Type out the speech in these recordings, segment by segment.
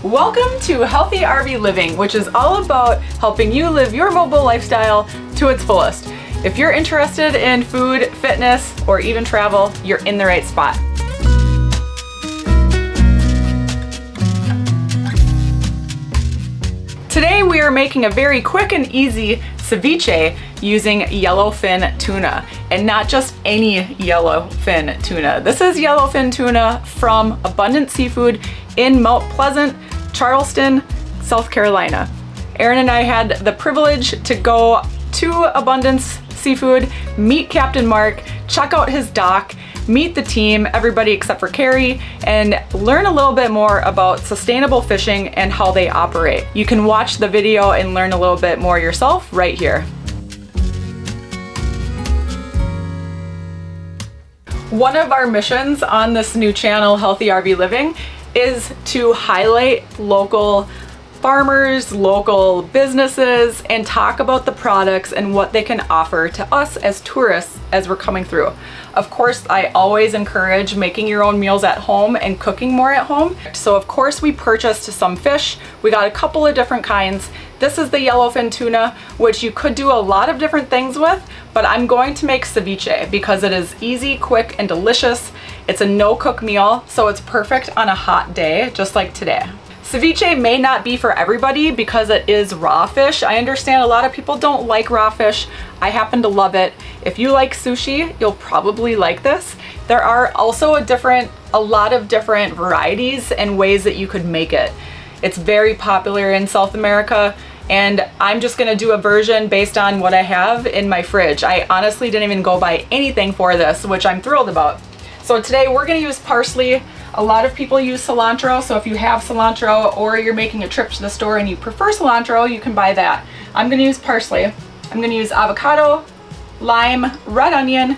Welcome to Healthy RV Living, which is all about helping you live your mobile lifestyle to its fullest. If you're interested in food, fitness, or even travel, you're in the right spot. Today we are making a very quick and easy ceviche using yellowfin tuna, and not just any yellowfin tuna. This is yellowfin tuna from Abundant Seafood in Mount Pleasant, Charleston, South Carolina. Erin and I had the privilege to go to Abundance Seafood, meet Captain Mark, check out his dock, meet the team, everybody except for Carrie, and learn a little bit more about sustainable fishing and how they operate. You can watch the video and learn a little bit more yourself right here. One of our missions on this new channel, Healthy RV Living, is to highlight local farmers, local businesses, and talk about the products and what they can offer to us as tourists as we're coming through. Of course, I always encourage making your own meals at home and cooking more at home. So of course we purchased some fish. We got a couple of different kinds. This is the yellowfin tuna, which you could do a lot of different things with, but I'm going to make ceviche because it is easy, quick, and delicious. It's a no-cook meal, so it's perfect on a hot day, just like today. Ceviche may not be for everybody because it is raw fish. I understand a lot of people don't like raw fish. I happen to love it. If you like sushi, you'll probably like this. There are also a lot of different varieties and ways that you could make it. It's very popular in South America, and I'm just gonna do a version based on what I have in my fridge. I honestly didn't even go buy anything for this, which I'm thrilled about. So today we're gonna use parsley. A lot of people use cilantro, so if you have cilantro or you're making a trip to the store and you prefer cilantro, you can buy that. I'm gonna use parsley. I'm gonna use avocado, lime, red onion,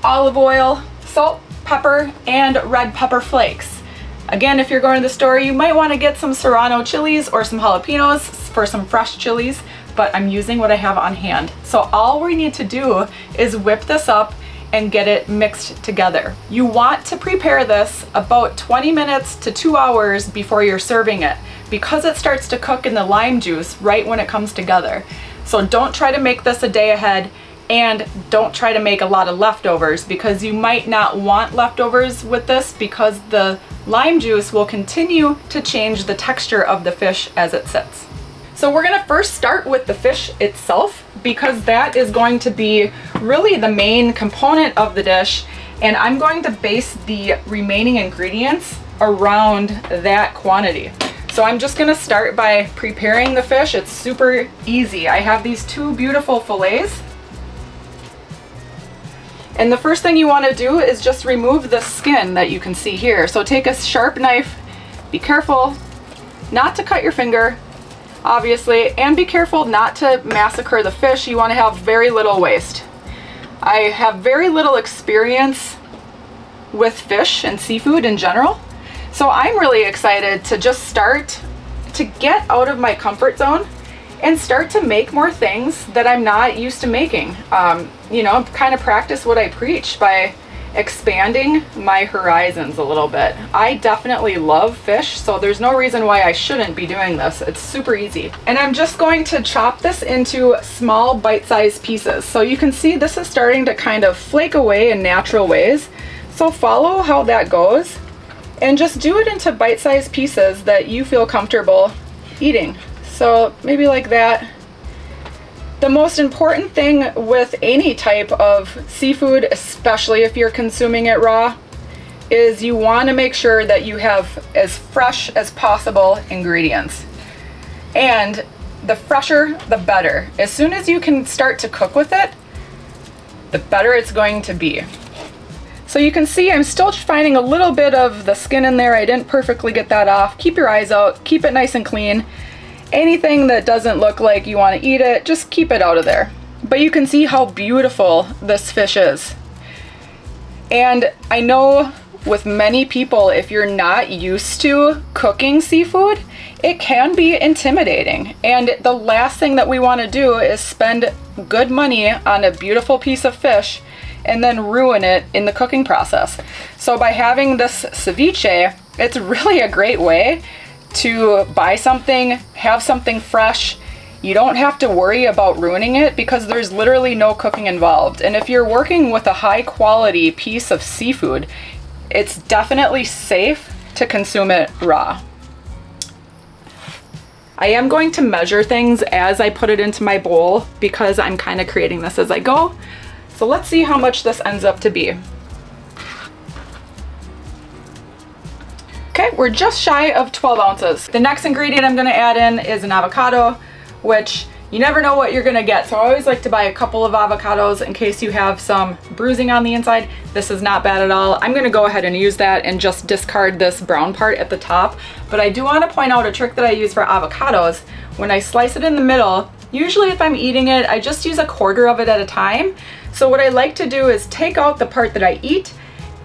olive oil, salt, pepper, and red pepper flakes. Again, if you're going to the store, you might want to get some serrano chilies or some jalapenos for some fresh chilies, but I'm using what I have on hand. So all we need to do is whip this up and get it mixed together. You want to prepare this about 20 minutes to 2 hours before you're serving it, because it starts to cook in the lime juice right when it comes together. So don't try to make this a day ahead, and don't try to make a lot of leftovers, because you might not want leftovers with this because the lime juice will continue to change the texture of the fish as it sits. So we're gonna first start with the fish itself, because that is going to be really the main component of the dish, and I'm going to base the remaining ingredients around that quantity. So I'm just gonna start by preparing the fish. It's super easy. I have these two beautiful fillets. And the first thing you wanna do is just remove the skin that you can see here. So take a sharp knife, be careful not to cut your finger, obviously, and be careful not to massacre the fish. You want to have very little waste. I have very little experience with fish and seafood in general, so I'm really excited to just start to get out of my comfort zone and start to make more things that I'm not used to making. You know, kind of practice what I preach by expanding my horizons a little bit. I definitely love fish, so there's no reason why I shouldn't be doing this. It's super easy. And I'm just going to chop this into small bite-sized pieces. So you can see this is starting to kind of flake away in natural ways. So follow how that goes and just do it into bite-sized pieces that you feel comfortable eating. So maybe like that. The most important thing with any type of seafood, especially if you're consuming it raw, is you want to make sure that you have as fresh as possible ingredients. And the fresher, the better. As soon as you can start to cook with it, the better it's going to be. So you can see I'm still finding a little bit of the skin in there. I didn't perfectly get that off. Keep your eyes out, keep it nice and clean. Anything that doesn't look like you want to eat it, just keep it out of there. But you can see how beautiful this fish is. And I know with many people, if you're not used to cooking seafood, it can be intimidating. And the last thing that we want to do is spend good money on a beautiful piece of fish and then ruin it in the cooking process. So by having this ceviche, it's really a great way to buy something, have something fresh. You don't have to worry about ruining it because there's literally no cooking involved. And if you're working with a high quality piece of seafood, it's definitely safe to consume it raw. I am going to measure things as I put it into my bowl because I'm kind of creating this as I go. So let's see how much this ends up to be. Okay, we're just shy of 12 ounces. The next ingredient I'm gonna add in is an avocado, which you never know what you're gonna get. So I always like to buy a couple of avocados in case you have some bruising on the inside. This is not bad at all. I'm gonna go ahead and use that and just discard this brown part at the top. But I do wanna point out a trick that I use for avocados. When I slice it in the middle, usually if I'm eating it, I just use a quarter of it at a time. So what I like to do is take out the part that I eat,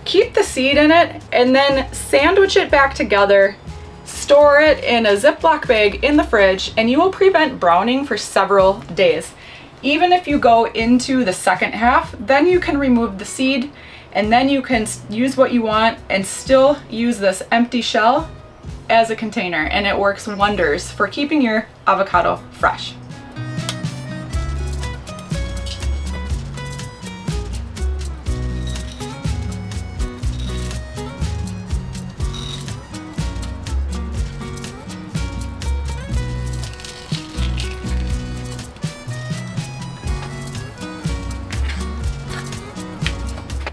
keep the seed in it, and then sandwich it back together, store it in a Ziploc bag in the fridge, and you will prevent browning for several days. Even if you go into the second half, then you can remove the seed, and then you can use what you want and still use this empty shell as a container, and it works wonders for keeping your avocado fresh.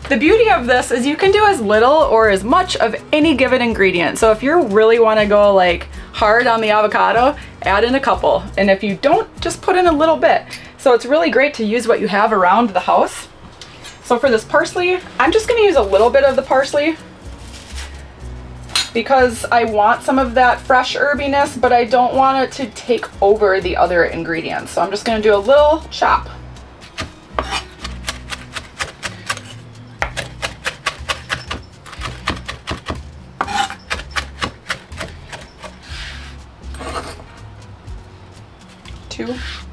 The beauty of this is you can do as little or as much of any given ingredient. So if you really want to go like hard on the avocado, add in a couple. And if you don't, just put in a little bit. So it's really great to use what you have around the house. So for this parsley, I'm just going to use a little bit of the parsley because I want some of that fresh herbiness, but I don't want it to take over the other ingredients. So I'm just going to do a little chop.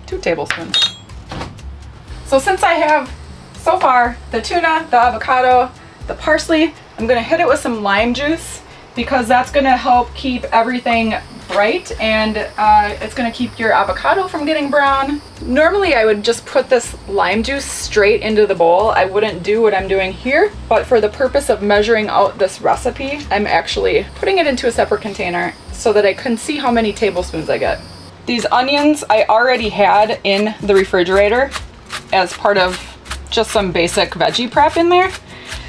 Two tablespoons. So since I have so far the tuna, the avocado, the parsley, I'm gonna hit it with some lime juice because that's gonna help keep everything bright and it's gonna keep your avocado from getting brown. Normally I would just put this lime juice straight into the bowl. I wouldn't do what I'm doing here, but for the purpose of measuring out this recipe, I'm actually putting it into a separate container so that I can see how many tablespoons I get. These onions I already had in the refrigerator as part of just some basic veggie prep in there.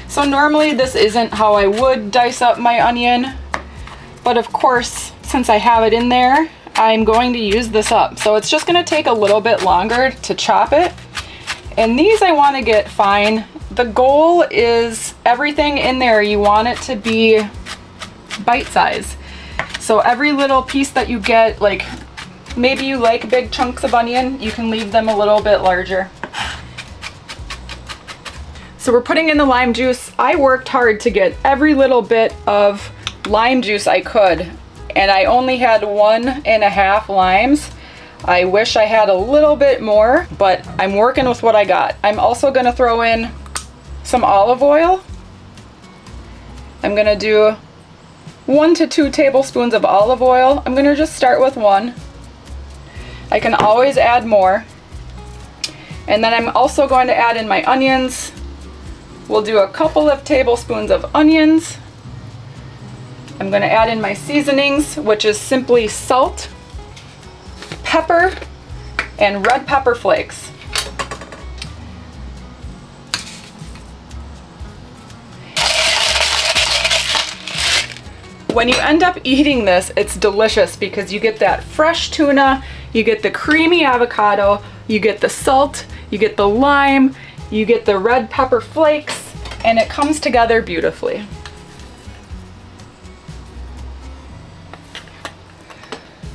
So normally this isn't how I would dice up my onion, but of course, since I have it in there, I'm going to use this up. So it's just gonna take a little bit longer to chop it. And these I wanna get fine. The goal is everything in there, you want it to be bite size. So every little piece that you get, like maybe you like big chunks of onion, you can leave them a little bit larger. So we're putting in the lime juice. I worked hard to get every little bit of lime juice I could, and I only had 1.5 limes. I wish I had a little bit more, but I'm working with what I got. I'm also gonna throw in some olive oil. I'm gonna do 1 to 2 tablespoons of olive oil. I'm gonna just start with 1. I can always add more. And then I'm also going to add in my onions. We'll do a couple of tablespoons of onions. I'm going to add in my seasonings, which is simply salt, pepper, and red pepper flakes. When you end up eating this, it's delicious because you get that fresh tuna, you get the creamy avocado, you get the salt, you get the lime, you get the red pepper flakes, and it comes together beautifully.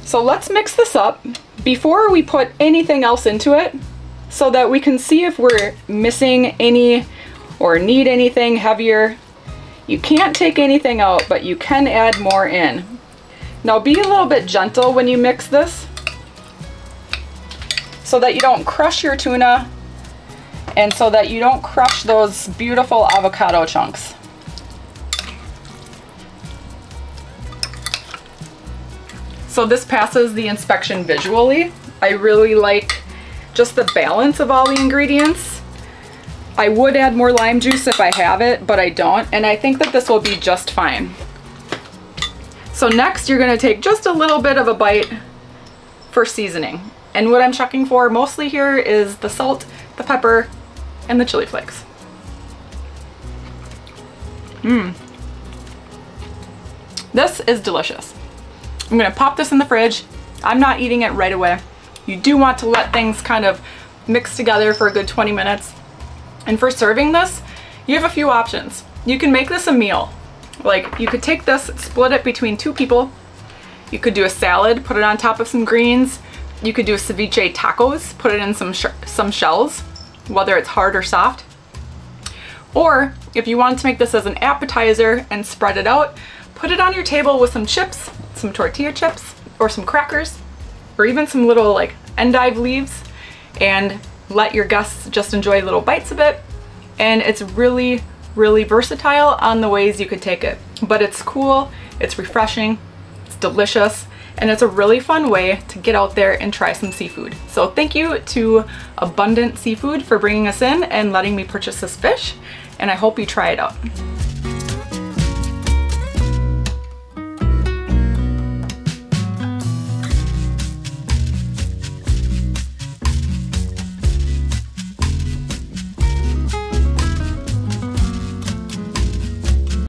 So let's mix this up before we put anything else into it so that we can see if we're missing any or need anything heavier. You can't take anything out, but you can add more in. Now be a little bit gentle when you mix this so that you don't crush your tuna and so that you don't crush those beautiful avocado chunks. So this passes the inspection visually. I really like just the balance of all the ingredients. I would add more lime juice if I have it, but I don't, and I think that this will be just fine. So next you're gonna take just a little bit of a bite for seasoning. And what I'm checking for mostly here is the salt, the pepper, and the chili flakes. This is delicious. I'm gonna pop this in the fridge. I'm not eating it right away. You do want to let things kind of mix together for a good 20 minutes. And for serving this, you have a few options. You can make this a meal. Like, you could take this, split it between 2 people. You could do a salad, put it on top of some greens. You could do a ceviche tacos, put it in some shells, whether it's hard or soft. Or if you wanted to make this as an appetizer and spread it out, put it on your table with some chips, some tortilla chips, or some crackers, or even some little like endive leaves, and let your guests just enjoy little bites of it. And it's really, really versatile on the ways you could take it. But it's cool, it's refreshing, it's delicious, and it's a really fun way to get out there and try some seafood. So thank you to Abundant Seafood for bringing us in and letting me purchase this fish, and I hope you try it out.